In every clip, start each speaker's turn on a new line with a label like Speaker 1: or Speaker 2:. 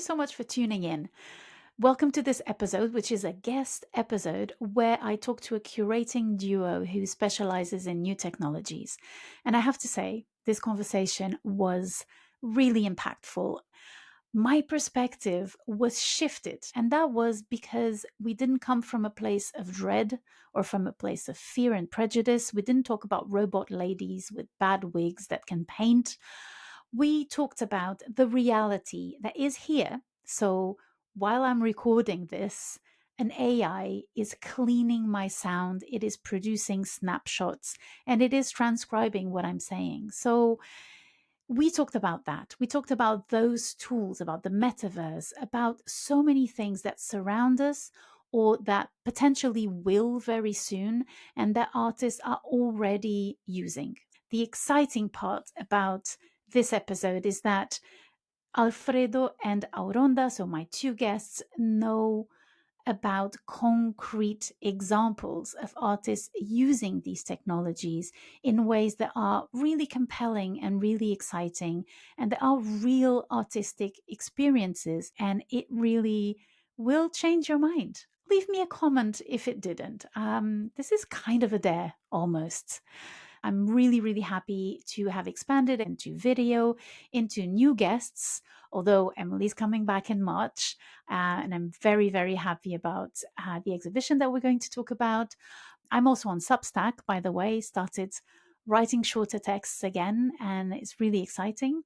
Speaker 1: so much for tuning in. Welcome to this episode, which is a guest episode where I talk to a curating duo who specializes in new technologies. And I have to say, this conversation was really impactful. My perspective was shifted, and that was because we didn't come from a place of dread or from a place of fear and prejudice. We didn't talk about robot ladies with bad wigs that can paint. We talked about the reality that is here. So while I'm recording this, an AI is cleaning my sound, it is producing snapshots, and it is transcribing what I'm saying. So we talked about that. We talked about those tools, about the metaverse, about so many things that surround us or that potentially will very soon and that artists are already using. The exciting part about this episode is that Alfredo and Auronda, so my two guests, know about concrete examples of artists using these technologies in ways that are really compelling and really exciting, and that are real artistic experiences, and it really will change your mind. Leave me a comment if it didn't. This is kind of a dare almost. I'm really, really happy to have expanded into video, into new guests, although Emily's coming back in March. And I'm very, very happy about the exhibition that we're going to talk about. I'm also on Substack, by the way, started writing shorter texts again, and it's really exciting.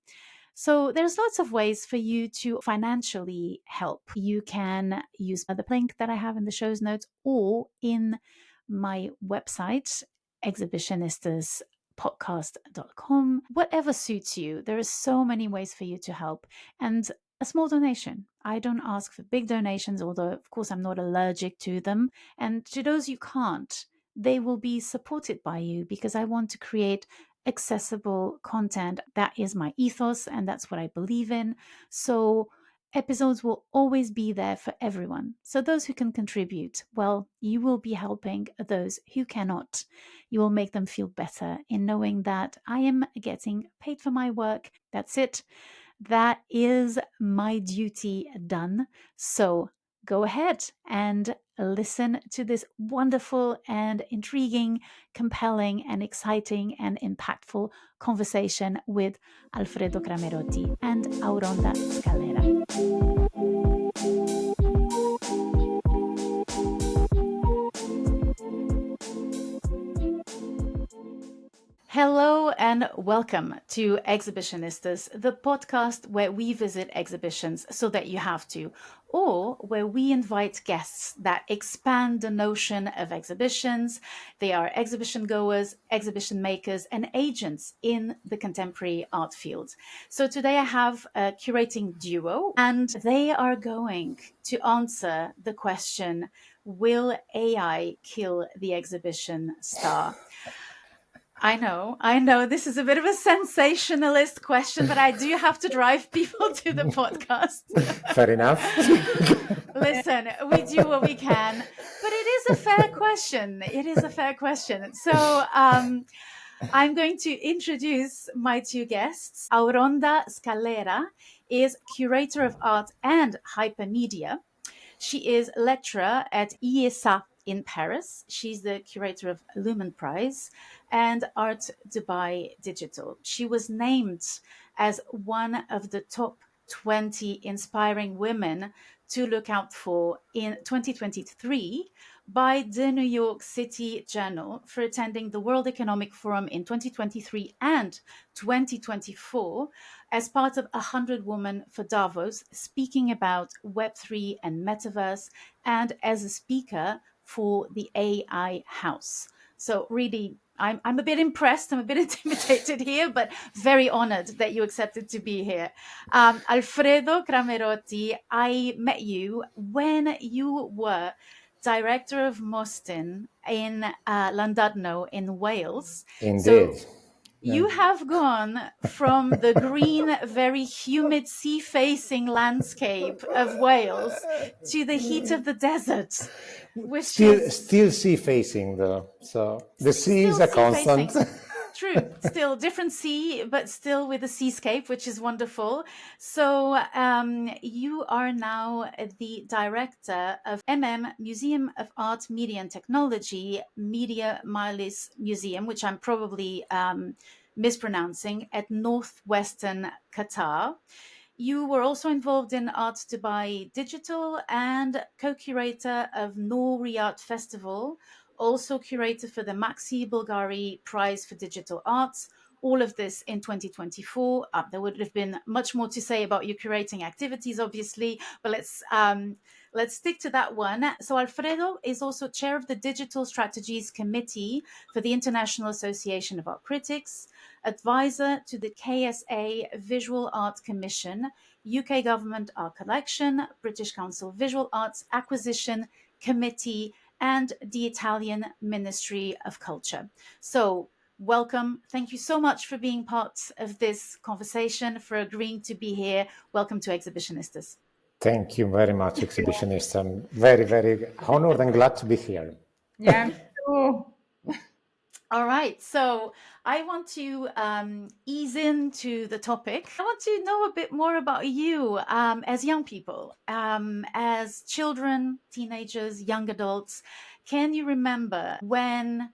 Speaker 1: So there's lots of ways for you to financially help. You can use the link that I have in the show's notes or in my website, exhibitionistaspodcast.com. Whatever suits you. There are so many ways for you to help. And a small donation. I don't ask for big donations, although of course I'm not allergic to them. And to those you can't, they will be supported by you because I want to create accessible content. That is my ethos and that's what I believe in. So episodes will always be there for everyone. So those who can contribute, well, you will be helping those who cannot. You will make them feel better in knowing that I am getting paid for my work. That's it. That is my duty done. So go ahead and listen to this wonderful and intriguing, compelling and exciting and impactful conversation with Alfredo Cramerotti and Auronda Scalera. Hello and welcome to Exhibitionistas, the podcast where we visit exhibitions so that you have to, or where we invite guests that expand the notion of exhibitions. They are exhibition goers, exhibition makers, and agents in the contemporary art field. So today I have a curating duo, and they are going to answer the question, will AI kill the exhibition star? I know. This is a bit of a sensationalist question, but I do have to drive people to the podcast.
Speaker 2: Fair enough.
Speaker 1: Listen, we do what we can, but it is a fair question. So I'm going to introduce my two guests. Auronda Scalera is curator of art and hypermedia. She is lecturer at IESA in Paris. She's the curator of Lumen Prize and Art Dubai Digital. She was named as one of the top 20 inspiring women to look out for in 2023 by the New York City Journal for attending the World Economic Forum in 2023 and 2024 as part of 100 Women for Davos, speaking about Web3 and Metaverse, and as a speaker for the AI House. So really, I'm a bit impressed. I'm a bit intimidated here, but very honored that you accepted to be here. Alfredo Cramerotti, I met you when you were director of Mostyn in Llandudno in Wales.
Speaker 2: Indeed.
Speaker 1: So you have gone from the green, very humid sea-facing landscape of Wales to the heat of the desert.
Speaker 2: Still sea-facing though, so the sea is a constant.
Speaker 1: True. Still different sea, but still with a seascape, which is wonderful. So you are now the director of Museum of Art, Media and Technology, Media Milis Museum, which I'm probably mispronouncing, at northwestern Qatar. You were also involved in Art Dubai Digital and co-curator of Nouri Art Festival, also curator for the Maxxi-Bvlgari Prize for Digital Arts. All of this in 2024. There would have been much more to say about your curating activities, obviously, but let's stick to that one. So Alfredo is also chair of the Digital Strategies Committee for the International Association of Art Critics, advisor to the KSA Visual Art Commission, UK Government Art Collection, British Council Visual Arts Acquisition Committee, and the Italian Ministry of Culture. So welcome. Thank you so much for being part of this conversation, for agreeing to be here. Welcome to Exhibitionistas.
Speaker 2: Thank you very much, Exhibitionist. I'm very, very honored and glad to be here.
Speaker 3: Yeah, me too.
Speaker 1: All right, so I want to ease into the topic. I want to know a bit more about you as young people, as children, teenagers, young adults. Can you remember when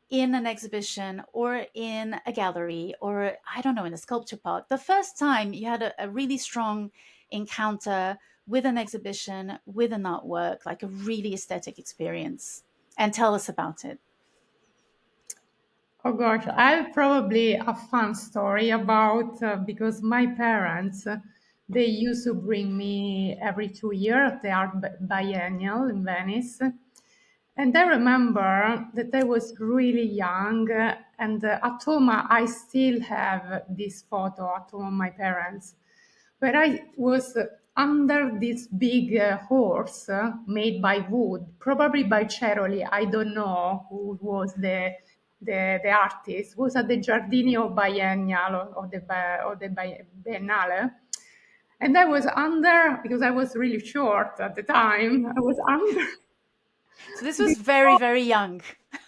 Speaker 1: in an exhibition or in a gallery or, I don't know, in a sculpture park, the first time you had a really strong encounter with an exhibition, with an artwork, like a really aesthetic experience? And tell us about it.
Speaker 3: Oh gosh, I have probably a fun story about because my parents they used to bring me every 2 years at the art biennial in Venice, and I remember that I was really young, and at home I still have this photo at home of my parents, where I was under this big horse made by wood, probably by Ceroli. I don't know who was the artist. It was at the Giardino Biennial or the Biennale. And I was under, because I was really short at the time, I was under.
Speaker 1: So this was very, very young.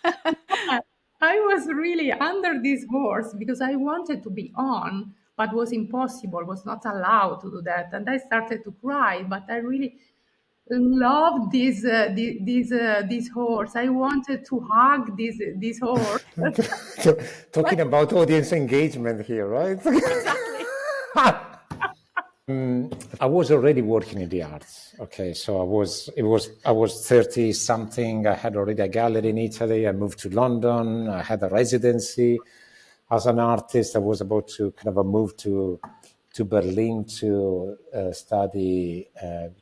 Speaker 3: I was really under this horse because I wanted to be on, but was impossible, was not allowed to do that. And I started to cry, but I really loved this horse. I wanted to hug this horse.
Speaker 2: Talking about audience engagement here, right?
Speaker 1: Exactly.
Speaker 2: I was already working in the arts. Okay, so I was 30 something. I had already a gallery in Italy. I moved to London. I had a residency as an artist. I was about to kind of move to Berlin to study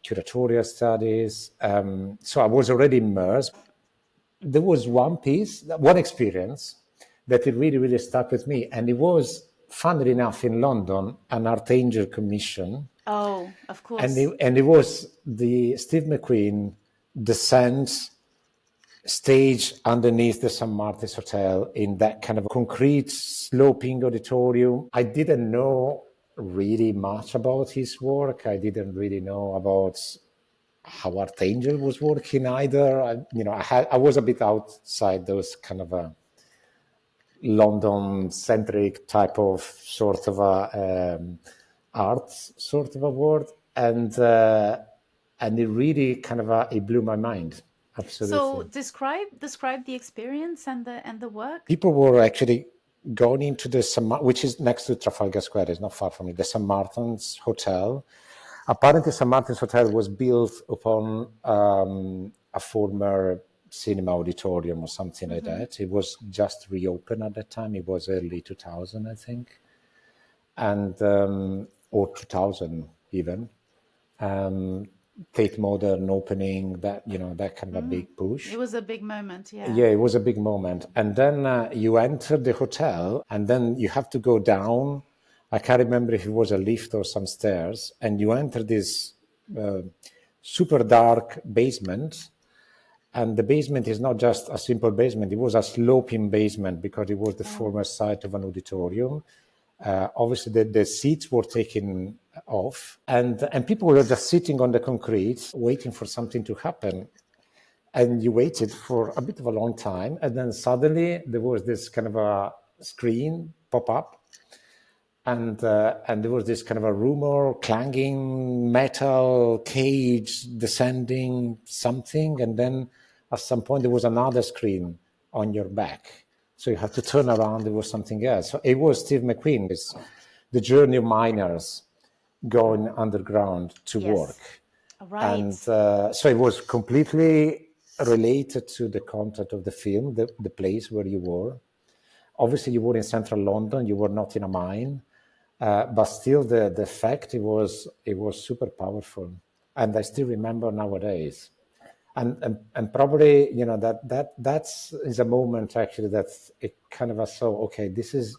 Speaker 2: curatorial studies. So I was already immersed. There was one experience that it really, really stuck with me. And it was, funnily enough, in London, an Art Angel commission.
Speaker 1: Oh, of course.
Speaker 2: And it was the Steve McQueen descent stage underneath the St. Martin's Hotel in that kind of concrete sloping auditorium. I didn't know really much about his work. I didn't really know about how Art Angel was working either. I was a bit outside those kind of London-centric type of sort of art sort of a world, and it really kind of it blew my mind. Absolutely.
Speaker 1: So describe the experience and the work.
Speaker 2: People were actually going into the which is next to Trafalgar Square. It's not far from it. The St. Martin's Hotel. Apparently, St. Martin's Hotel was built upon a former cinema auditorium or something like that. It was just reopened at that time. It was early 2000, I think, and or 2000 even. Tate Modern opening, that kind of a big push.
Speaker 1: It was a big moment, yeah.
Speaker 2: Yeah, it was a big moment. And then you enter the hotel, and then you have to go down. I can't remember if it was a lift or some stairs, and you enter this super dark basement. And the basement is not just a simple basement. It was a sloping basement because it was the former site of an auditorium. Obviously, the seats were taken off, and people were just sitting on the concrete, waiting for something to happen. And you waited for a bit of a long time, and then suddenly there was this kind of a screen pop up. And there was this kind of a rumor, clanging metal, cage, descending something. And then at some point, there was another screen on your back. So you have to turn around, there was something else. So it was Steve McQueen. It's the journey of miners going underground to work.
Speaker 1: Right.
Speaker 2: And so it was completely related to the content of the film, the place where you were. Obviously, you were in central London, you were not in a mine. But still, the fact it was super powerful, and I still remember nowadays, and probably that's is a moment actually that it kind of a so okay, this is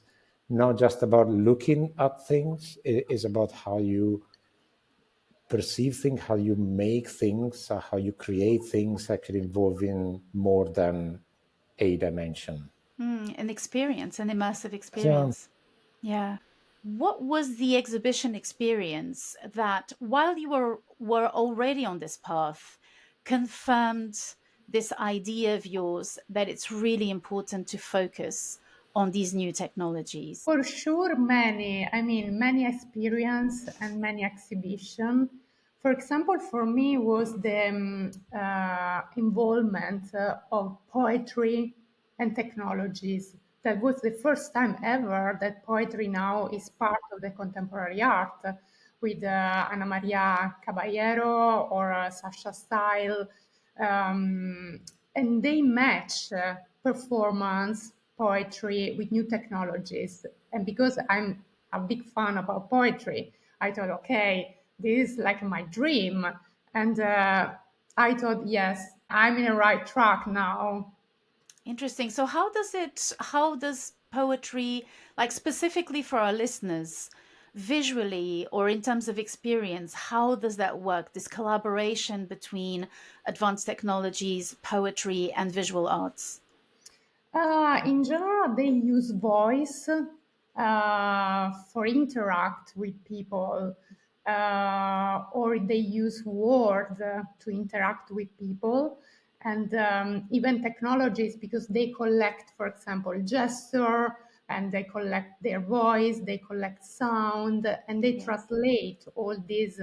Speaker 2: not just about looking at things; it is about how you perceive things, how you make things, how you create things, actually involving more than a dimension.
Speaker 1: An experience, an immersive experience. Yeah. What was the exhibition experience that, while you were already on this path, confirmed this idea of yours that it's really important to focus on these new technologies?
Speaker 3: For sure, many experience and many exhibition. For example, for me was the involvement of poetry and technologies. That was the first time ever that poetry now is part of the contemporary art with Ana María Caballero or Sasha Style. And they match performance, poetry with new technologies. And because I'm a big fan about poetry, I thought, okay, this is like my dream. And I thought, yes, I'm in the right track now.
Speaker 1: Interesting. So how does poetry, like specifically for our listeners, visually or in terms of experience, how does that work? This collaboration between advanced technologies, poetry, and visual arts?
Speaker 3: In general, they use voice for interact with people, or they use word to interact with people, and even technologies because they collect, for example, gesture, and they collect their voice, they collect sound, and they translate all these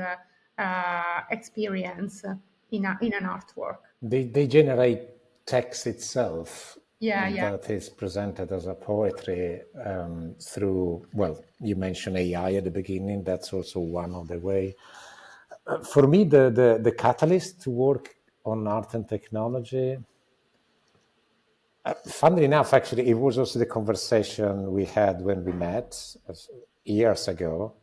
Speaker 3: experience in an artwork.
Speaker 2: They generate text itself
Speaker 3: Yeah.
Speaker 2: that is presented as a poetry through, well, you mentioned AI at the beginning. That's also one of the way. For me, the catalyst to work on art and technology, funnily enough, actually, it was also the conversation we had when we met years ago.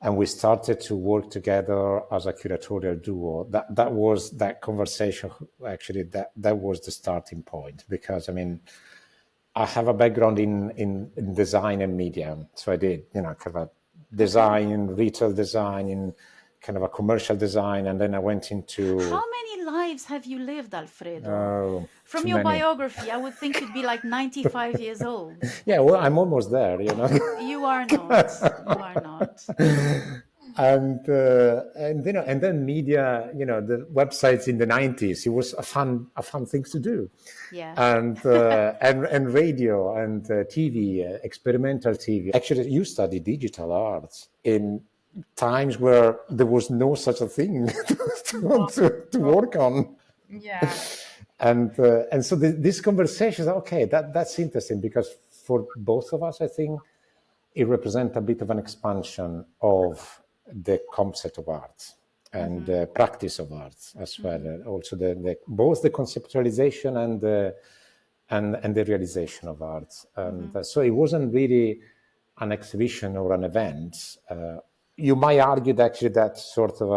Speaker 2: And we started to work together as a curatorial duo. That was that conversation. Actually, that was the starting point, because I have a background in design and media, so I did kind of a design, retail design, in kind of a commercial design, and then I went into.
Speaker 1: How many lives have you lived, Alfredo? From
Speaker 2: too
Speaker 1: your
Speaker 2: many.
Speaker 1: biography, I would think you'd be like 95 years old.
Speaker 2: Yeah, well, I'm almost there.
Speaker 1: You are not. You are not.
Speaker 2: And then media, the websites in the 90s, it was a fun thing to do.
Speaker 1: Yeah.
Speaker 2: And radio and TV, experimental TV. Actually, you study digital arts in times where there was no such a thing to work on.
Speaker 3: Yeah.
Speaker 2: And so this conversation, okay, that's interesting, because for both of us, I think it represents a bit of an expansion of the concept of art and the practice of art as well. Also, both the conceptualization and the realization of art. And so it wasn't really an exhibition or an event. You might argue that actually that sort of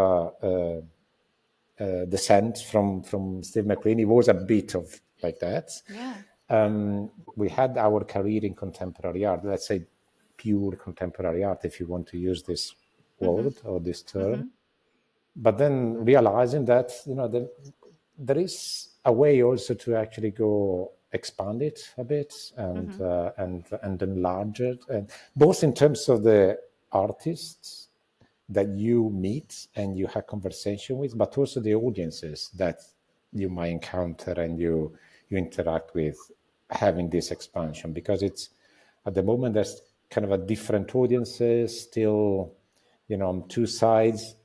Speaker 2: a descent from Steve McQueen, it was a bit of like that.
Speaker 1: Yeah.
Speaker 2: We had our career in contemporary art, let's say pure contemporary art, if you want to use this word or this term. But then realizing that there is a way also to actually go expand it a bit and enlarge it, and both in terms of the artists that you meet and you have conversation with, but also the audiences that you might encounter and you interact with, having this expansion, because it's at the moment there's kind of a different audiences still, on two sides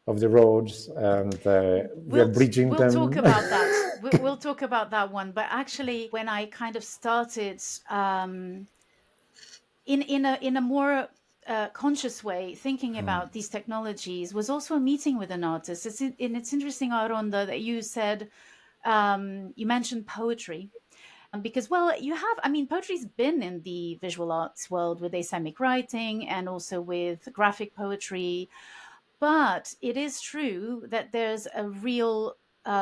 Speaker 2: of the roads, and we're bridging them.
Speaker 1: We'll talk about that. We'll talk about that one. But actually, when I kind of started in a more conscious way thinking about these technologies, was also a meeting with an artist. It's interesting, Auronda, that you said you mentioned poetry. Because, poetry's been in the visual arts world with asemic writing and also with graphic poetry. But it is true that there's a real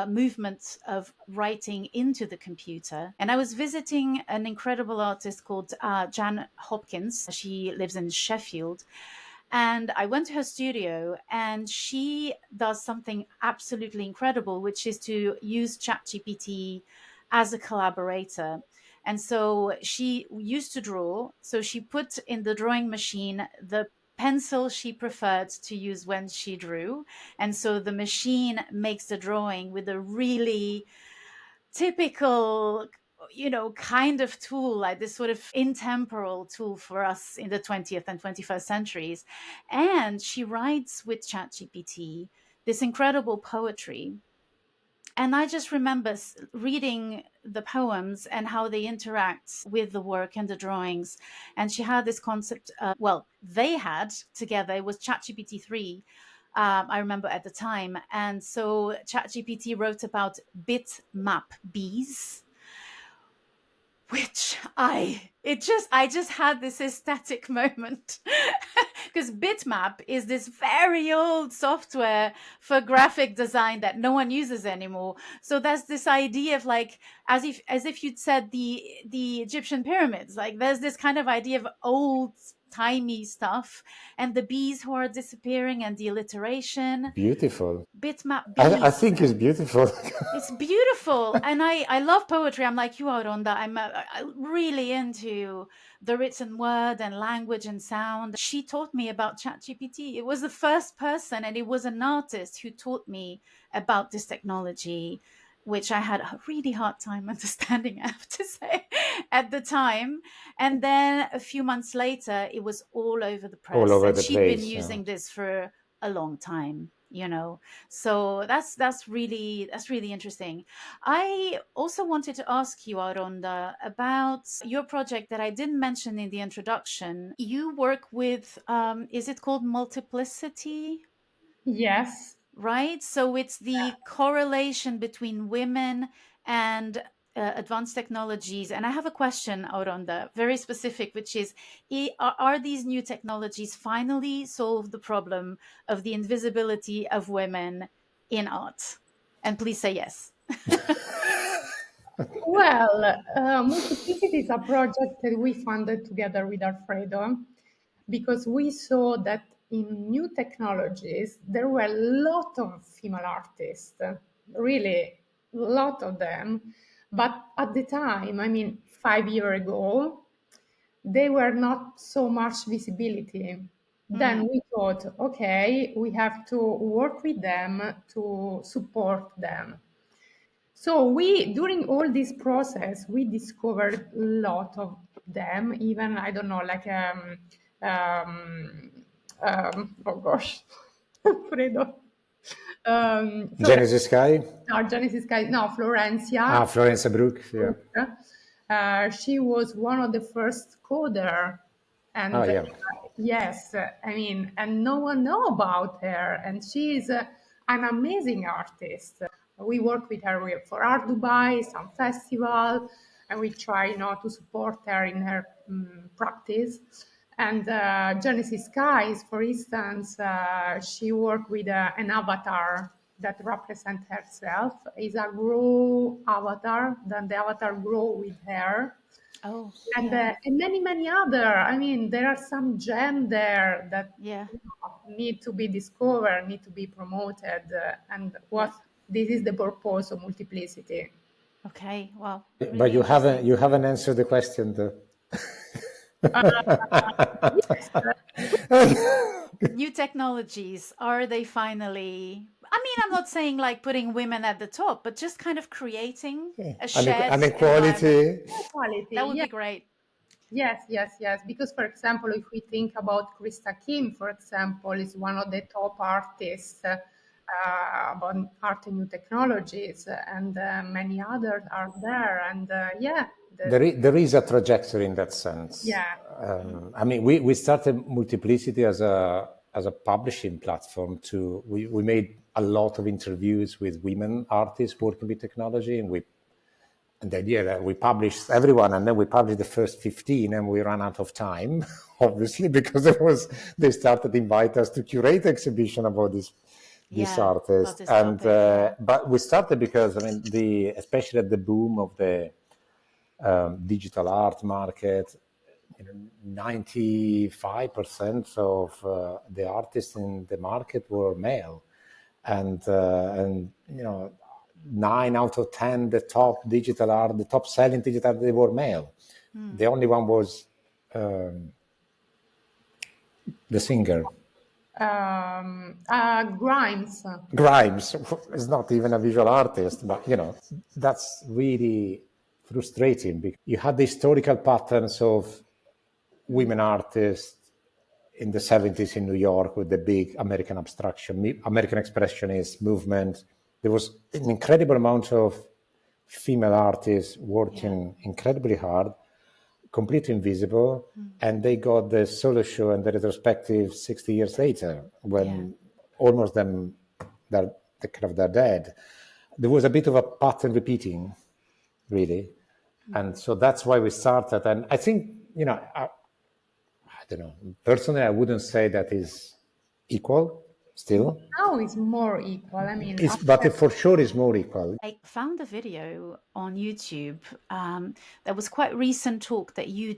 Speaker 1: movement of writing into the computer. And I was visiting an incredible artist called Jan Hopkins. She lives in Sheffield. And I went to her studio, and she does something absolutely incredible, which is to use ChatGPT as a collaborator. And so she used to draw. So she put in the drawing machine the pencil she preferred to use when she drew. And so the machine makes the drawing with a really typical, kind of tool, like this sort of intemporal tool for us in the 20th and 21st centuries. And she writes with ChatGPT this incredible poetry. And I just remember reading the poems and how they interact with the work and the drawings. And she had this concept, they had together, it was ChatGPT 3, I remember at the time. And so ChatGPT wrote about bitmap bees, which I just had this ecstatic moment because bitmap is this very old software for graphic design that no one uses anymore. So there's this idea of like, as if you'd said the Egyptian pyramids, like there's this kind of idea of old timey stuff, and the bees who are disappearing and the alliteration.
Speaker 2: Beautiful.
Speaker 1: Bitmap bees.
Speaker 2: I think it's beautiful.
Speaker 1: It's beautiful. And I love poetry. I'm like you, Auronda. I'm really into the written word and language and sound. She taught me about ChatGPT. It was the first person, and it was an artist who taught me about this technology, which I had a really hard time understanding, I have to say, at the time. And then a few months later, it was all over the press.
Speaker 2: All over
Speaker 1: and
Speaker 2: the
Speaker 1: she'd
Speaker 2: place,
Speaker 1: been using this for a long time, So that's really interesting. I also wanted to ask you, Auronda, about your project that I didn't mention in the introduction. You work with, is it called Multiplicity?
Speaker 3: Yes.
Speaker 1: Right? So it's the correlation between women and advanced technologies. And I have a question, Auronda, very specific, which is, are these new technologies finally solve the problem of the invisibility of women in art? And please say yes.
Speaker 3: Well, Multiplicity is a project that we funded together with Alfredo because we saw that in new technologies, there were a lot of female artists, really a lot of them. But at the time, 5 years ago, they were not so much visibility. Then we thought, okay, we have to work with them to support them. So during all this process, we discovered a lot of them. Even I don't know, like oh gosh, Alfredo.
Speaker 2: Genesis Sky.
Speaker 3: No, Genesis Sky. No, Florencia.
Speaker 2: Florencia Brook. Yeah.
Speaker 3: She was one of the first coder, and yes, and no one know about her, and she is an amazing artist. We work with her for Art Dubai, some festival, and we try to support her in her practice. And Genesis Skies, for instance, she worked with an avatar that represents herself. Is a grow avatar, then the avatar grow with her.
Speaker 1: Oh,
Speaker 3: and many other. There are some gems there that need to be discovered, need to be promoted, this is the purpose of Multiplicity.
Speaker 1: Okay, wow.
Speaker 2: Really but you haven't answered the question though.
Speaker 1: New technologies, are they finally, I'm not saying like putting women at the top, but just kind of creating a shared
Speaker 2: an equality.
Speaker 1: That would be great.
Speaker 3: Yes, yes, yes. Because, for example, if we think about Krista Kim, for example, is one of the top artists about art and new technologies, and many others are there. And
Speaker 2: There is a trajectory in that sense.
Speaker 3: yeah,
Speaker 2: I mean, we started Multiplicity as a publishing platform. We made a lot of interviews with women artists working with technology, and the idea that we published everyone, and then we published the first 15, and we ran out of time, obviously, because they started to invite us to curate exhibition about this artist. And but we started because, I mean, especially at the boom of the digital art market, 95% of the artists in the market were male, and 9 out of 10 the top selling digital art, they were male. The only one was the singer.
Speaker 3: Grimes.
Speaker 2: Grimes is not even a visual artist, but that's really frustrating because you had the historical patterns of women artists in the 70s in New York with the big American expressionist movement. There was an incredible amount of female artists working incredibly hard, completely invisible, and they got the solo show and the retrospective 60 years later when almost they're dead. There was a bit of a pattern repeating, really. And so that's why we started. And I think, I don't know, personally, I wouldn't say that is equal still.
Speaker 3: Now it's more equal. I mean,
Speaker 2: but for sure it's more equal.
Speaker 1: I found a video on YouTube that was quite recent talk that you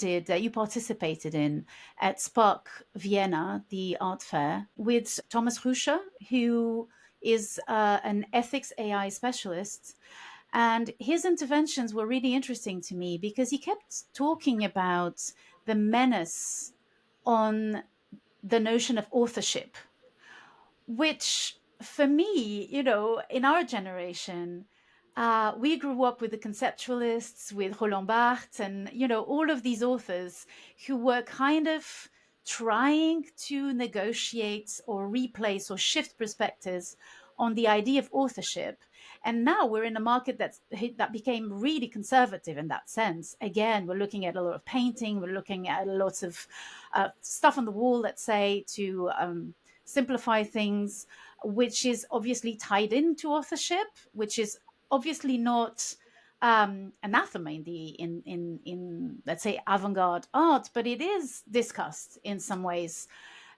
Speaker 1: participated in at Spark Vienna, the art fair, with Thomas Ruscher, who is an ethics AI specialist. And his interventions were really interesting to me because he kept talking about the menace on the notion of authorship, which for me, in our generation, we grew up with the conceptualists, with Roland Barthes, and, all of these authors who were kind of trying to negotiate or replace or shift perspectives on the idea of authorship. And now we're in a market that became really conservative in that sense. Again, we're looking at a lot of painting, we're looking at lots of stuff on the wall, let's say, to simplify things, which is obviously tied into authorship, which is obviously not anathema in let's say avant-garde art, but it is discussed in some ways.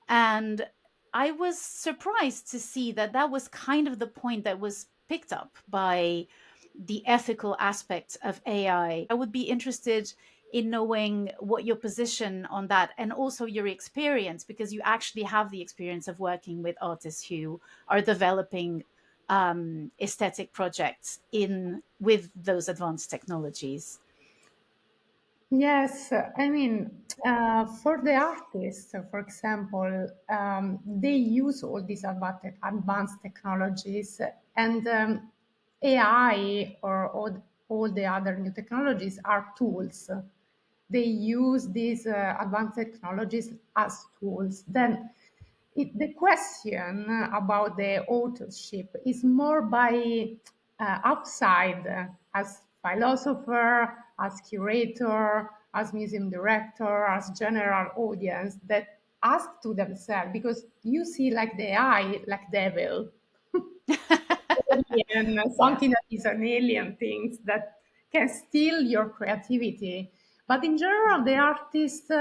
Speaker 1: And I was surprised to see that was kind of the point that was picked up by the ethical aspect of AI. I would be interested in knowing what your position on that, and also your experience, because you actually have the experience of working with artists who are developing aesthetic projects with those advanced technologies.
Speaker 3: Yes, I mean, for the artists, for example, they use all these advanced technologies, and AI or all the other new technologies are tools. They use these advanced technologies as tools. Then the question about the authorship is more by outside, as philosopher, as curator, as museum director, as general audience, that ask to themselves, because you see like the eye, like devil, alien, something that is an alien thing that can steal your creativity. But in general, the artists,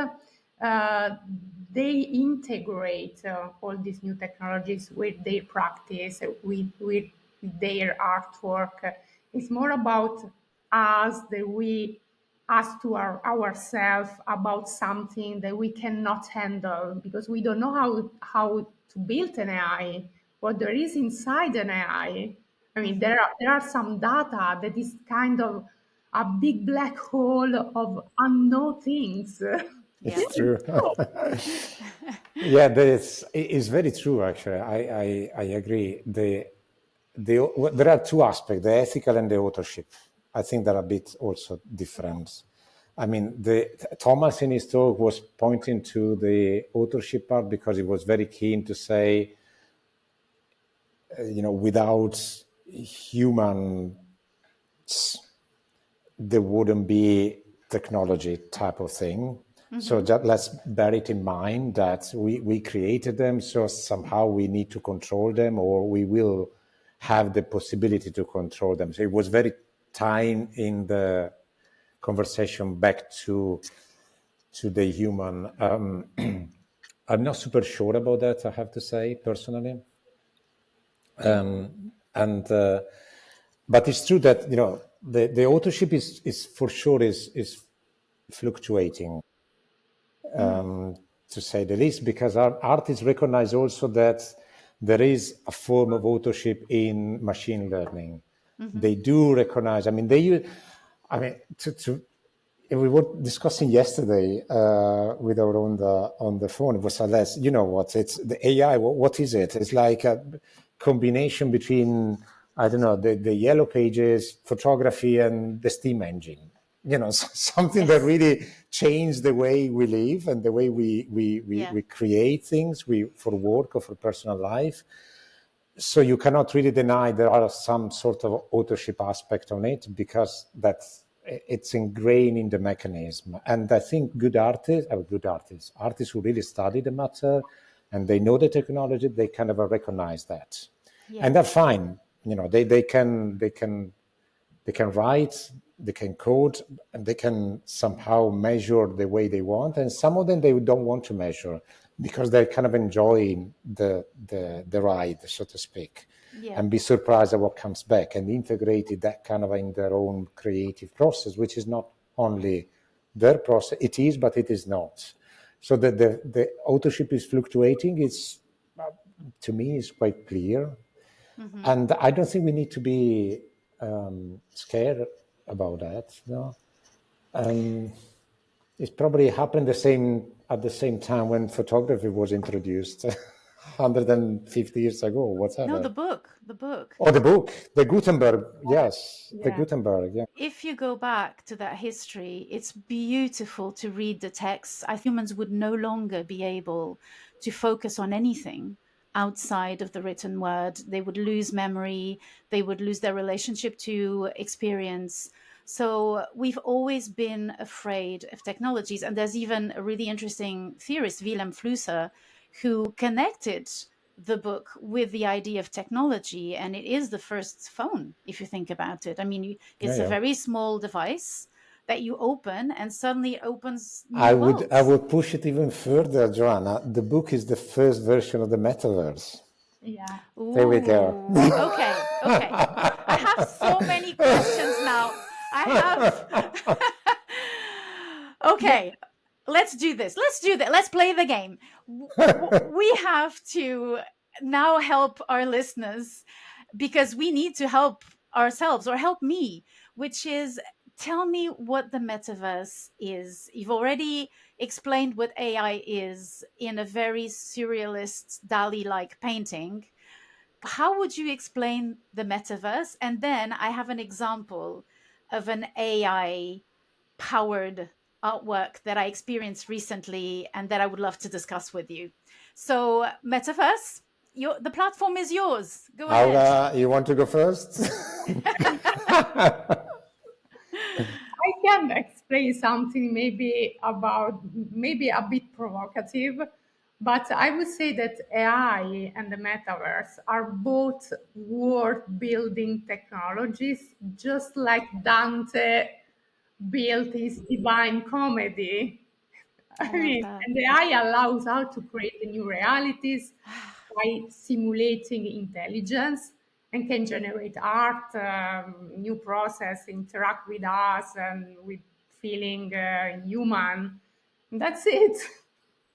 Speaker 3: they integrate all these new technologies with their practice, with their artwork. It's more about us, that we ask to ourselves about something that we cannot handle because we don't know how to build an AI, what there is inside an AI. I mean, there are some data that is kind of a big black hole of unknown things.
Speaker 2: It's true. Yeah, it's very true, actually. I agree. There are two aspects, the ethical and the authorship. I think they're a bit also different. I mean, Thomas in his talk was pointing to the authorship part because he was very keen to say, without humans, there wouldn't be technology type of thing. So just let's bear it in mind that we created them, so somehow we need to control them, or we will have the possibility to control them. So it was very tying in the conversation back to the human. I'm not super sure about that, I have to say, personally. But it's true that the authorship is for sure is fluctuating, to say the least, because our artists recognize also that there is a form of authorship in machine learning. They do recognize. I mean, we were discussing yesterday with Auronda on the phone. It was less, you know what? It's the AI. What is it? It's like a combination between, I don't know, the Yellow Pages, photography, and the steam engine. Something that really changed the way we live and the way we create things for work or for personal life. So you cannot really deny there are some sort of authorship aspect on it, because it's ingrained in the mechanism. And I think artists who really study the matter and they know the technology, they kind of recognize that. Yeah. And they're fine. They can write, they can code, and they can somehow measure the way they want. And some of them they don't want to measure because they're kind of enjoying the ride, so to speak, and be surprised at what comes back, and integrated that kind of in their own creative process, which is not only their process. It is, but it is not. So the authorship is fluctuating. It's, to me, is quite clear. And I don't think we need to be scared about that. It's probably happened at the same time when photography was introduced 150 years ago. Whatever.
Speaker 1: No, the book.
Speaker 2: Oh, the Gutenberg. Yes, the Gutenberg. Yeah.
Speaker 1: If you go back to that history, it's beautiful to read the texts. Humans would no longer be able to focus on anything outside of the written word. They would lose memory. They would lose their relationship to experience. So we've always been afraid of technologies. And there's even a really interesting theorist, Willem Flusser, who connected the book with the idea of technology. And it is the first phone, if you think about it. I mean, it's a very small device that you open, and suddenly it opens new worlds.
Speaker 2: I would push it even further, Joanna. The book is the first version of the Metaverse.
Speaker 3: Yeah.
Speaker 1: Ooh,
Speaker 2: there we go.
Speaker 1: Okay. I have so many questions now. Okay. Let's do this. Let's play the game. We have to now help our listeners, because we need to help ourselves, or help me, which is, tell me what the metaverse is. You've already explained what AI is in a very surrealist, Dali-like painting. How would you explain the metaverse? And then I have an example of an AI-powered artwork that I experienced recently and that I would love to discuss with you. So, Metaverse, the platform is yours. Go ahead.
Speaker 2: Aura, you want to go first?
Speaker 3: I can explain something maybe a bit provocative, but I would say that AI and the metaverse are both world-building technologies, just like Dante built his Divine Comedy. And the AI allows us to create the new realities by simulating intelligence, and can generate art, new process, interact with us, and with feeling human. That's it.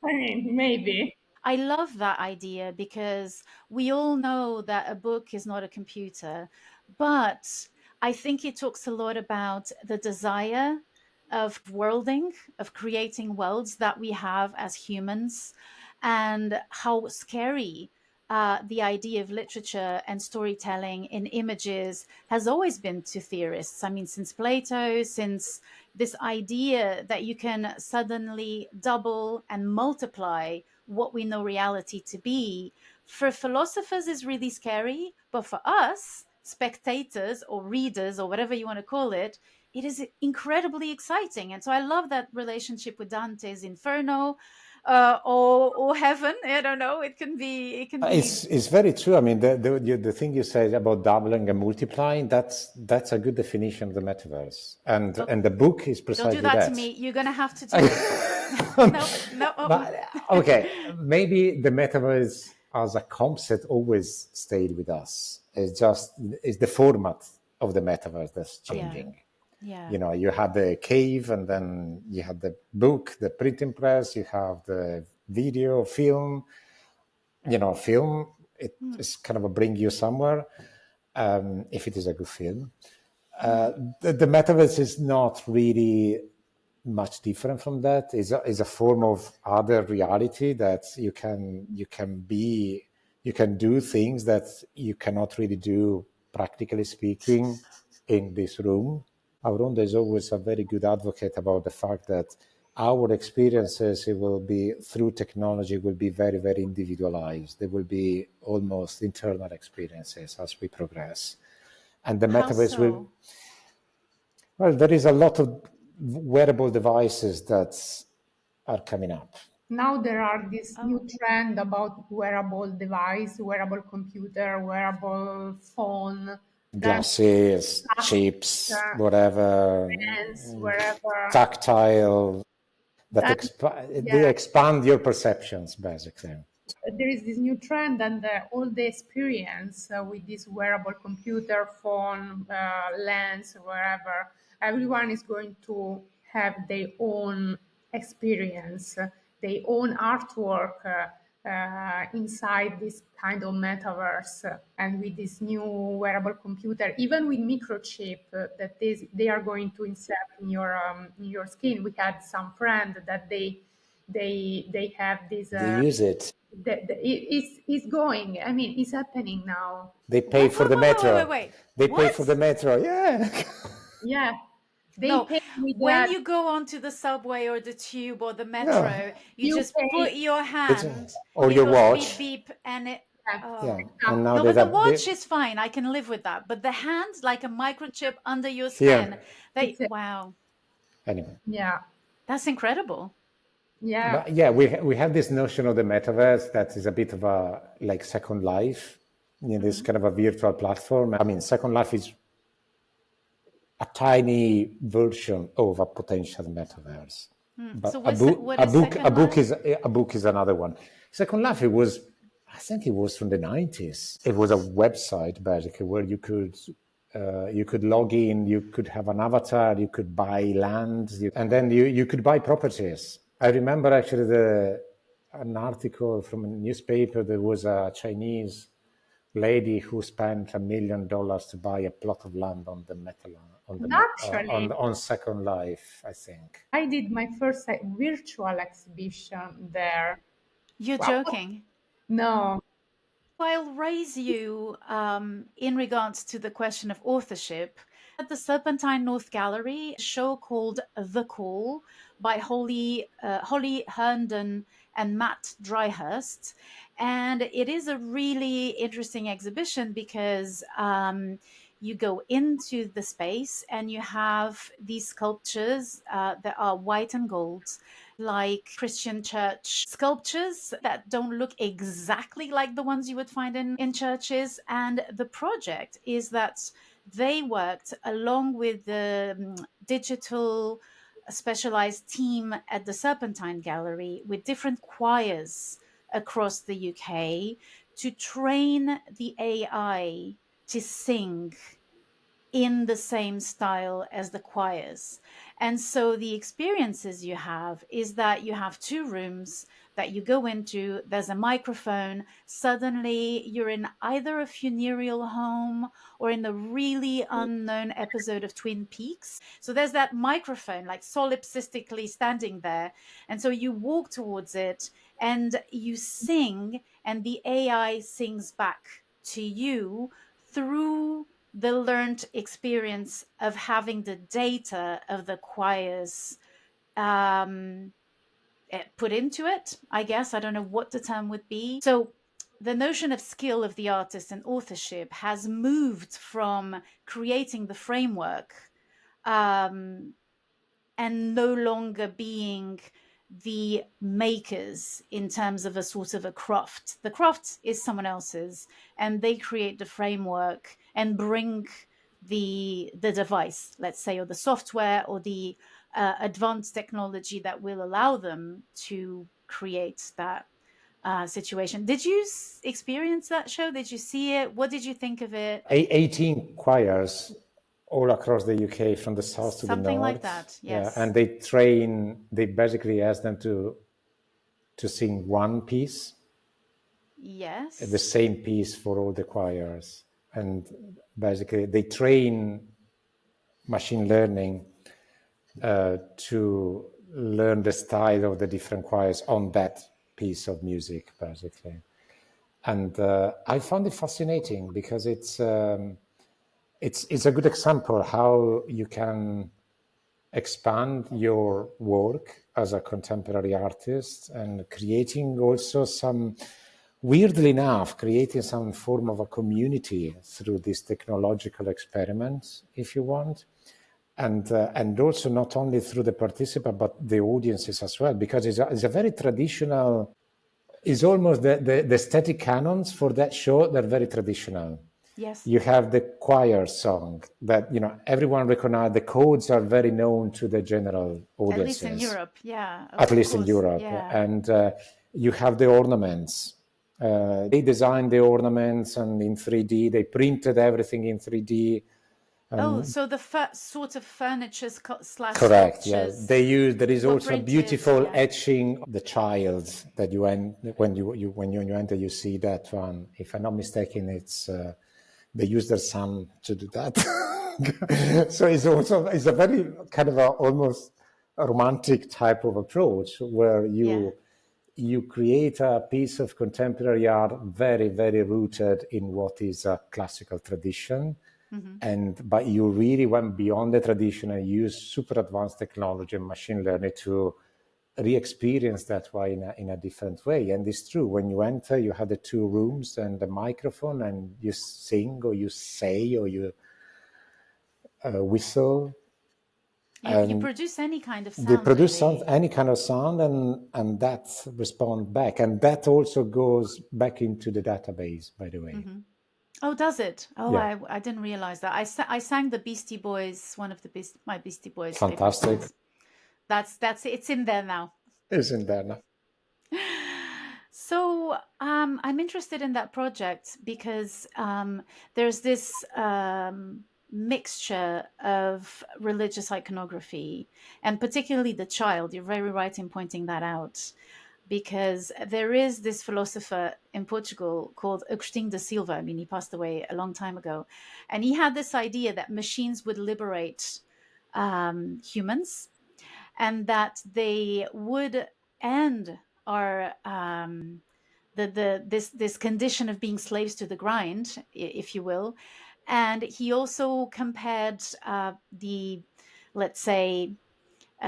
Speaker 3: Maybe.
Speaker 1: I love that idea, because we all know that a book is not a computer, but I think it talks a lot about the desire of worlding, of creating worlds that we have as humans, and how scary the idea of literature and storytelling in images has always been to theorists. I mean, since Plato, since this idea that you can suddenly double and multiply what we know reality to be, for philosophers is really scary, but for us, spectators or readers or whatever you want to call it is incredibly exciting. And so I love that relationship with Dante's Inferno, or heaven. I don't know. It can be.
Speaker 2: It's very true. I mean, the thing you said about doubling and multiplying, that's a good definition of the metaverse. And the book is precisely
Speaker 1: Don't do that to me. You're going to have to do it. No.
Speaker 2: But, okay, maybe the metaverse as a concept always stayed with us. It's the format of the metaverse that's changing.
Speaker 1: Yeah.
Speaker 2: You know, you had the cave, and then you had the book, the printing press, you have the video, film. You know, film, it's kind of a bring you somewhere, if it is a good film. The metaverse is not really much different from that. It's a form of other reality that you can do things that you cannot really do, practically speaking, in this room. Auronda is always a very good advocate about the fact that our experiences, it will be through technology, will be very, very individualized. They will be almost internal experiences as we progress. And the metaverse will, well, there is a lot of wearable devices that are coming up.
Speaker 3: Now there are this new trend about wearable device, wearable computer, wearable phone,
Speaker 2: glasses, chips, whatever,
Speaker 3: pens, wherever.
Speaker 2: tactile, they expand your perceptions, basically.
Speaker 3: There is this new trend, and all the experience with this wearable computer, phone, lens, wherever, everyone is going to have their own experience, their own artwork inside this kind of metaverse. And with this new wearable computer, even with microchip they are going to insert in your skin. We had some friend that they have this.
Speaker 2: They use it.
Speaker 3: It's going. I mean, it's happening now.
Speaker 2: They pay for the metro.
Speaker 1: Wait.
Speaker 2: They pay for the metro. Yeah.
Speaker 3: Yeah. They pay with
Speaker 1: when you go onto the subway or the tube or the metro, you just put your hand
Speaker 2: or your watch.
Speaker 1: beep, and it.
Speaker 2: And now
Speaker 1: but the watch is fine. I can live with that. But the hand, like a microchip under your skin. Wow.
Speaker 2: Anyway.
Speaker 3: Yeah.
Speaker 1: That's incredible.
Speaker 3: Yeah.
Speaker 2: But yeah, we have this notion of the metaverse that is a bit of a like Second Life, this kind of a virtual platform. I mean, Second Life is a tiny version of a potential metaverse. But
Speaker 1: so
Speaker 2: a book is another one. Second Life, I think it was from the 90s. It was a website basically where you could log in, you could have an avatar, you could buy land, and then you could buy properties. I remember actually an article from a newspaper. There was a Chinese lady who spent $1 million to buy a plot of land on the on Second Life, I think.
Speaker 3: I did my first virtual exhibition there.
Speaker 1: You're joking?
Speaker 3: No.
Speaker 1: I'll raise you in regards to the question of authorship. At the Serpentine North Gallery, a show called The Call by Holly Herndon and Matt Dryhurst. And it is a really interesting exhibition because you go into the space and you have these sculptures that are white and gold, like Christian church sculptures that don't look exactly like the ones you would find in churches. And the project is that they worked along with the digital specialized team at the Serpentine Gallery with different choirs across the UK to train the AI to sing in the same style as the choirs. And so the experiences you have is that you have two rooms that you go into, there's a microphone, suddenly you're in either a funereal home or in a really unknown episode of Twin Peaks. So there's that microphone like solipsistically standing there. And so you walk towards it and you sing, and the AI sings back to you through the learned experience of having the data of the choirs put into it, I guess. I don't know what the term would be. So the notion of skill of the artist and authorship has moved from creating the framework and no longer being the makers in terms of a sort of a craft. The craft is someone else's, and they create the framework and bring the device, let's say, or the software or the advanced technology that will allow them to create that situation. Did you experience that show? Did you see it? What did you think of it?
Speaker 2: 18 choirs all across the UK, from the south to the north.
Speaker 1: Something like that, yes.
Speaker 2: Yeah, and they basically ask them to sing one piece.
Speaker 1: Yes.
Speaker 2: The same piece for all the choirs. And basically they train machine learning to learn the style of the different choirs on that piece of music, basically. And I found it fascinating because it's a good example how you can expand your work as a contemporary artist, and creating also some, weirdly enough, creating some form of a community through these technological experiments, if you want. And also not only through the participant, but the audiences as well, because it's a very traditional, it's almost the aesthetic canons for that show, they're very traditional.
Speaker 1: Yes.
Speaker 2: You have the choir song that, everyone recognizes. The codes are very known to the general audiences.
Speaker 1: At least in Europe, yeah.
Speaker 2: At least in Europe.
Speaker 1: Yeah.
Speaker 2: And you have the ornaments. They designed the ornaments and in 3D. They printed everything in 3D.
Speaker 1: So the sort of furniture /
Speaker 2: correct,
Speaker 1: sculptures.
Speaker 2: yeah. There is also a beautiful etching of the child that when you enter, you see that one. If I'm not mistaken, it's they use their son to do that. So it's a very kind of almost a romantic type of approach where you create a piece of contemporary art very, very rooted in what is a classical tradition. Mm-hmm. But you really went beyond the tradition and used super advanced technology and machine learning to re-experience that way in a different way. And it's true, when you enter, you have the two rooms and the microphone, and you sing or you say or you whistle.
Speaker 1: You produce any kind of sound.
Speaker 2: They produce any kind of sound, and that responds back. And that also goes back into the database, by the way.
Speaker 1: Mm-hmm. Oh, does it? Oh, yeah. I didn't realize that. I sang the Beastie Boys, one of my Beastie Boys.
Speaker 2: Fantastic.
Speaker 1: That's it. It's in there now.
Speaker 2: It's in there now.
Speaker 1: So I'm interested in that project because there's this mixture of religious iconography, and particularly the child. You're very right in pointing that out, because there is this philosopher in Portugal called Agostinho da Silva. I mean, he passed away a long time ago. And he had this idea that machines would liberate humans, and that they would end our this condition of being slaves to the grind, if you will. And he also compared the, let's say,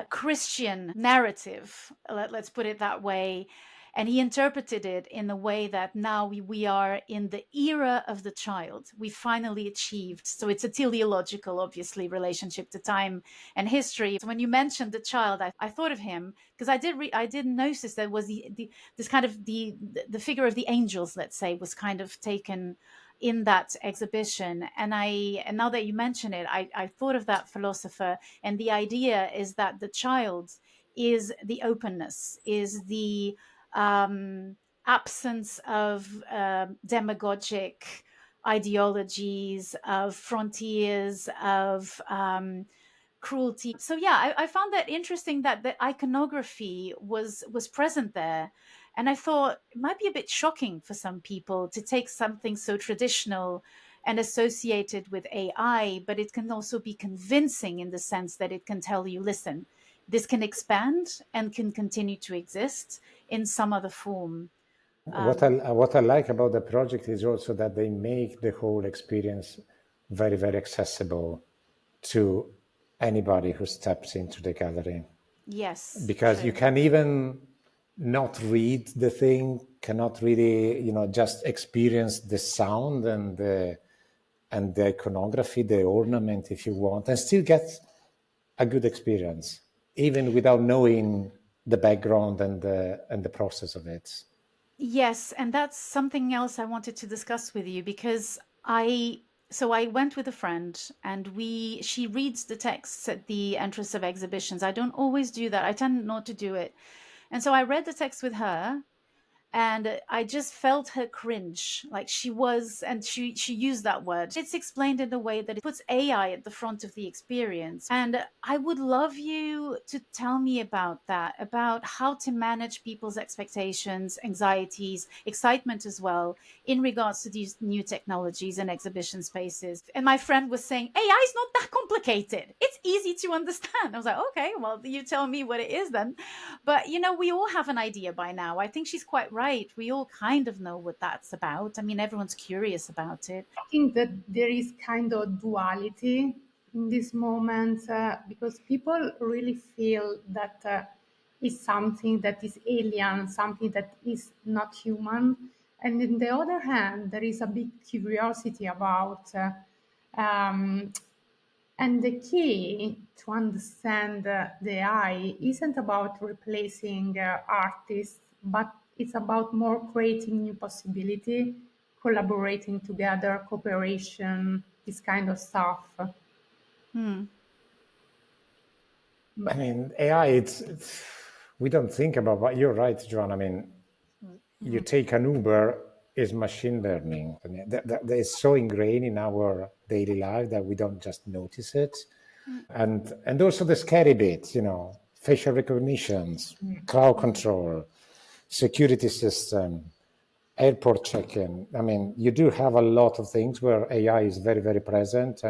Speaker 1: Christian narrative, let's put it that way, and he interpreted it in a way that now we are in the era of the child. We finally achieved. So it's a teleological, obviously, relationship to time and history. So when you mentioned the child, I thought of him because I did notice that was this kind of the figure of the angels, let's say, was kind of taken in that exhibition. And now that you mention it, I thought of that philosopher, and the idea is that the child is the openness, is the absence of demagogic ideologies, of frontiers, of cruelty. So yeah, I found that interesting that the iconography was present there. And I thought it might be a bit shocking for some people to take something so traditional and associated with AI, but it can also be convincing in the sense that it can tell you, listen, this can expand and can continue to exist in some other form.
Speaker 2: What I like about the project is also that they make the whole experience very, very accessible to anybody who steps into the gallery.
Speaker 1: Yes.
Speaker 2: Because
Speaker 1: true.
Speaker 2: you can even not read the thing, cannot really, just experience the sound and the iconography, the ornament, if you want, and still get a good experience, even without knowing the background and the process of it.
Speaker 1: Yes, and that's something else I wanted to discuss with you, because I went with a friend, and she reads the texts at the entrance of exhibitions. I don't always do that. I tend not to do it. And so I read the text with her, and I just felt her cringe. Like she used that word. It's explained in a way that it puts AI at the front of the experience. And I would love you to tell me about that, about how to manage people's expectations, anxieties, excitement as well, in regards to these new technologies and exhibition spaces. And my friend was saying, AI is not that complicated. It's easy to understand. I was like, okay, well, you tell me what it is then. But, we all have an idea by now. I think she's quite right. We all kind of know what that's about. I mean, everyone's curious about it.
Speaker 3: I think that there is kind of duality in this moment because people really feel that it's something that is alien, something that is not human. And on the other hand, there is a big curiosity about um, and the key to understand the AI isn't about replacing artists, but it's about more creating new possibility, collaborating together, cooperation, this kind of stuff.
Speaker 2: I mean, AI, we don't think about, but you're right, John. I mean, you take an Uber, is machine learning. I mean, that is so ingrained in our daily life that we don't just notice it. And also the scary bit, facial recognitions, crowd control, security system, airport check-in. I mean, you do have a lot of things where AI is very, very present,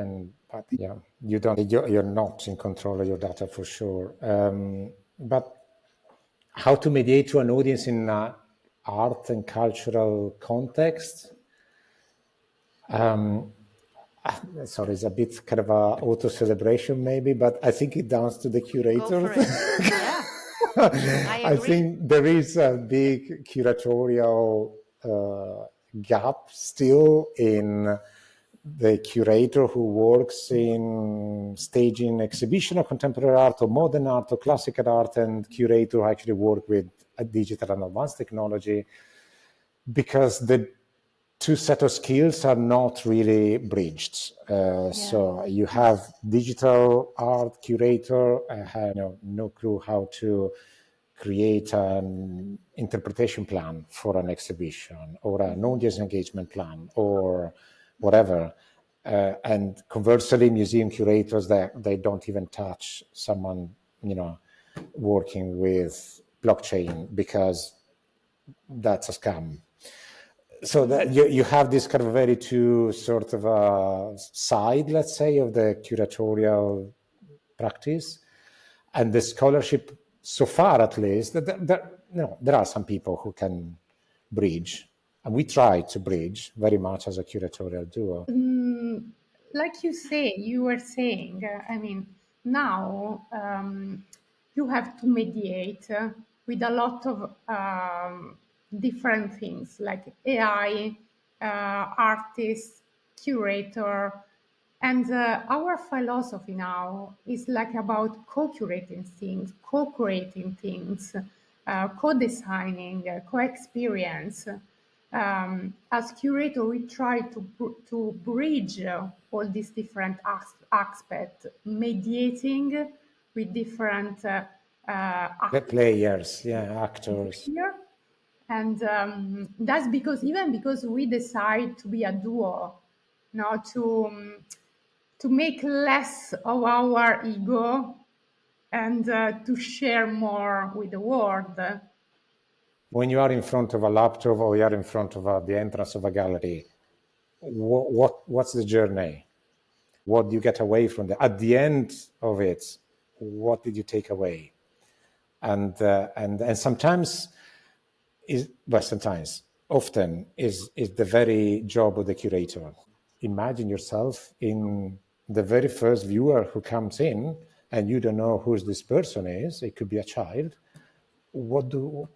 Speaker 2: but you're not in control of your data for sure. But how to mediate to an audience in art and cultural context? Sorry, it's a bit kind of a auto celebration maybe, but I think it downs to the curator.
Speaker 1: Go for it. Yeah, I agree.
Speaker 2: I think there is a big curatorial gap still in the curator who works in staging exhibition of contemporary art or modern art or classical art, and curator who actually work with a digital and advanced technology, because the two set of skills are not really bridged. So you have digital art curator, have no clue how to create an interpretation plan for an exhibition or an audience engagement plan or whatever. And conversely, museum curators, they don't even touch someone, working with blockchain, because that's a scam. So that you have this kind of very two sort of side, let's say, of the curatorial practice, and the scholarship. So far, at least, there are some people who can bridge, and we try to bridge very much as a curatorial duo.
Speaker 3: Like you were saying, I mean, now you have to mediate with a lot of different things like AI, artists, curator, and our philosophy now is like about co-curating things, co-creating things, co-designing, co-experience. As curator, we try to bridge all these different aspects, mediating with different
Speaker 2: The players, actors.
Speaker 3: here. And that's because we decide to be a duo, to make less of our ego and to share more with the world.
Speaker 2: When you are in front of a laptop or you are in front of the entrance of a gallery, what's the journey? What do you get away from that? At the end of it, what did you take away? And sometimes often is the very job of the curator. Imagine yourself in the very first viewer who comes in, and you don't know who this person is. It could be a child. Where do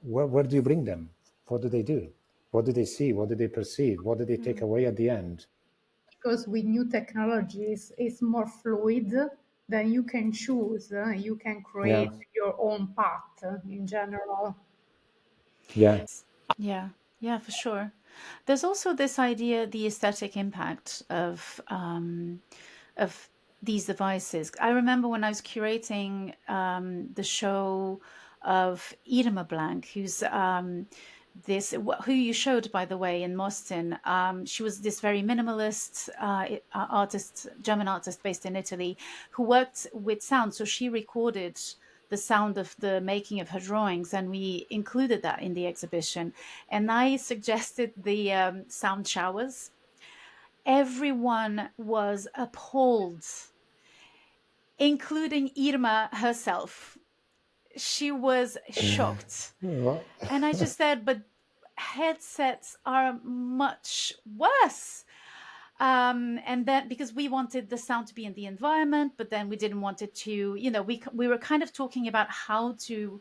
Speaker 2: you bring them? What do they do? What do they see? What do they perceive? What do they take away at the end?
Speaker 3: Because with new technologies, it's more fluid. Then you can choose. You can create your own path in general.
Speaker 2: Yeah.
Speaker 1: Yeah, for sure. There's also this idea, the aesthetic impact of these devices. I remember when I was curating the show of Irma Blank, who's who you showed, by the way, in Moston. She was this very minimalist artist, German artist based in Italy, who worked with sound. So she recorded the sound of the making of her drawings, and we included that in the exhibition. And I suggested the sound showers. Everyone was appalled, including Irma herself. She was shocked. And I just said, but headsets are much worse. And then because we wanted the sound to be in the environment, but then we didn't want it to, we were kind of talking about how to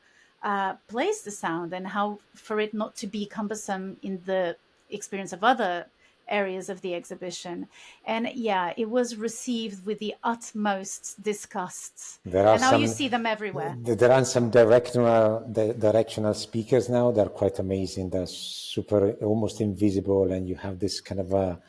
Speaker 1: place the sound and how for it not to be cumbersome in the experience of other areas of the exhibition. And yeah, it was received with the utmost disgust. And now you see them everywhere.
Speaker 2: There are some directional speakers now. They're quite amazing. They're super, almost invisible, and you have this kind of a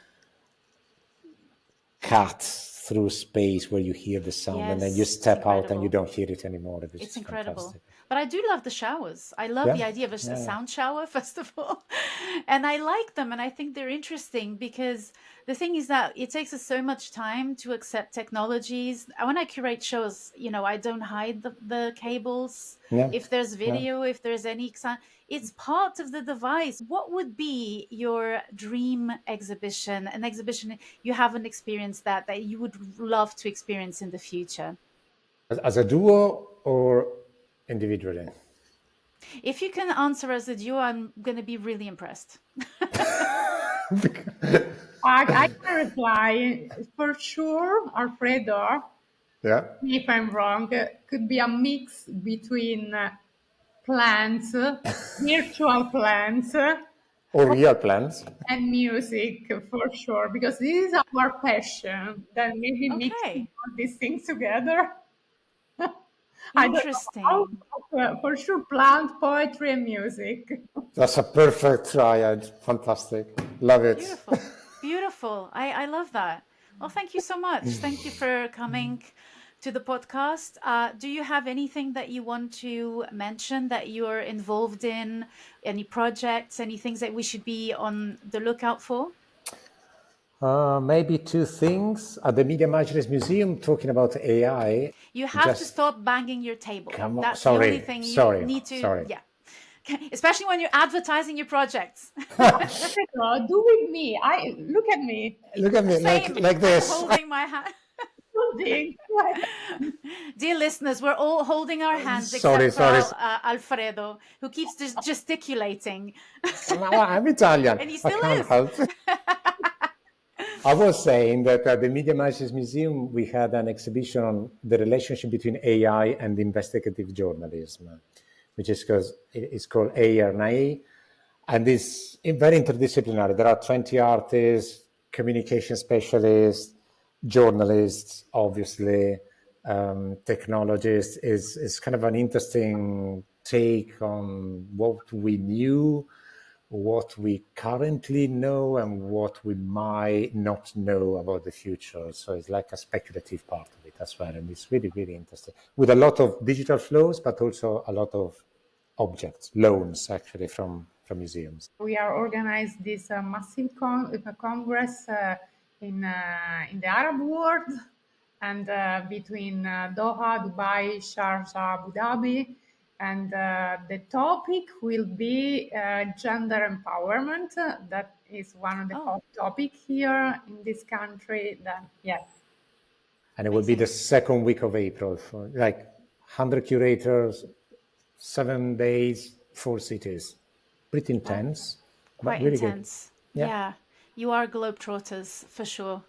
Speaker 2: cut through space where you hear the sound, and then you step out and you don't hear it anymore.
Speaker 1: It's incredible. Fantastic. But I do love the showers. I love the idea of a sound shower, first of all. And I like them, and I think they're interesting because the thing is that it takes us so much time to accept technologies. When I curate shows, I don't hide the cables. If there's video, if there's any sound, it's part of the device. What would be your dream exhibition, an exhibition you haven't experienced that you would love to experience in the future?
Speaker 2: As a duo or individually?
Speaker 1: If you can answer as a duo, I'm going to be really impressed.
Speaker 3: I can reply for sure, Alfredo.
Speaker 2: Yeah.
Speaker 3: If I'm wrong, could be a mix between plants, virtual plants,
Speaker 2: or real plants,
Speaker 3: and music for sure, because this is our passion. Then maybe mixing all these things together.
Speaker 1: Interesting.
Speaker 3: I don't know, for sure, plant, poetry, and music.
Speaker 2: That's a perfect triad. Fantastic. Love it.
Speaker 1: Beautiful. Beautiful. I love that. Well, thank you so much. Thank you for coming to the podcast. Do you have anything that you want to mention that you're involved in? Any projects, any things that we should be on the lookout for?
Speaker 2: Maybe two things. At the Media Majlis Museum, talking about AI.
Speaker 1: You have to stop banging your table.
Speaker 2: Come on.
Speaker 1: That's the only thing you need to. Yeah. Especially when you're advertising your projects.
Speaker 3: Do with me. Look at me.
Speaker 2: Look at me like this.
Speaker 1: I'm holding my hand. Dear listeners, we're all holding our hands except for Alfredo, who keeps just gesticulating.
Speaker 2: I'm Italian.
Speaker 1: And he still is.
Speaker 2: I was saying that at the Media Majlis Museum, we had an exhibition on the relationship between AI and investigative journalism, which is because it's called ARNA, and it's very interdisciplinary. There are 20 artists, communication specialists, journalists, obviously, technologists. Is kind of an interesting take on what we knew, what we currently know, and what we might not know about the future. So it's like a speculative part of it as well, and it's really, really interesting, with a lot of digital flows, but also a lot of objects, loans, actually, from museums.
Speaker 3: We are organized this massive congress in the Arab world, and between Doha, Dubai, Sharjah, Abu Dhabi. And the topic will be gender empowerment. That is one of the
Speaker 1: Oh.
Speaker 3: hot topic here in this country. That yes.
Speaker 2: And it will be
Speaker 1: Amazing.
Speaker 2: the second week of April for like 100 curators, 7 days, 4 cities. Pretty intense, but
Speaker 1: Quite
Speaker 2: really good.
Speaker 1: intense.
Speaker 2: Yeah.
Speaker 1: Yeah. You are globetrotters for sure.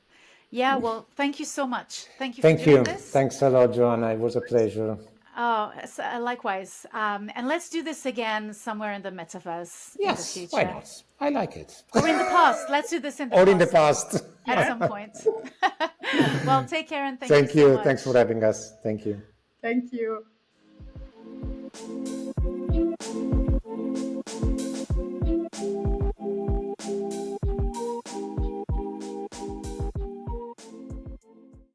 Speaker 1: Yeah, well, thank you so much. Thank you for
Speaker 2: Thank
Speaker 1: doing
Speaker 2: you.
Speaker 1: this.
Speaker 2: Thanks a lot, Joanna. It was a pleasure.
Speaker 1: Oh, likewise. And let's do this again somewhere in the metaverse in the
Speaker 2: Yes,
Speaker 1: future.
Speaker 2: why not? I like it.
Speaker 1: Or in the past. Let's do this in the
Speaker 2: Or
Speaker 1: past.
Speaker 2: in the past.
Speaker 1: At some point. Well, take care and thank
Speaker 2: Thank
Speaker 1: you so
Speaker 2: you.
Speaker 1: much.
Speaker 2: Thanks for having us. Thank you.
Speaker 3: Thank you.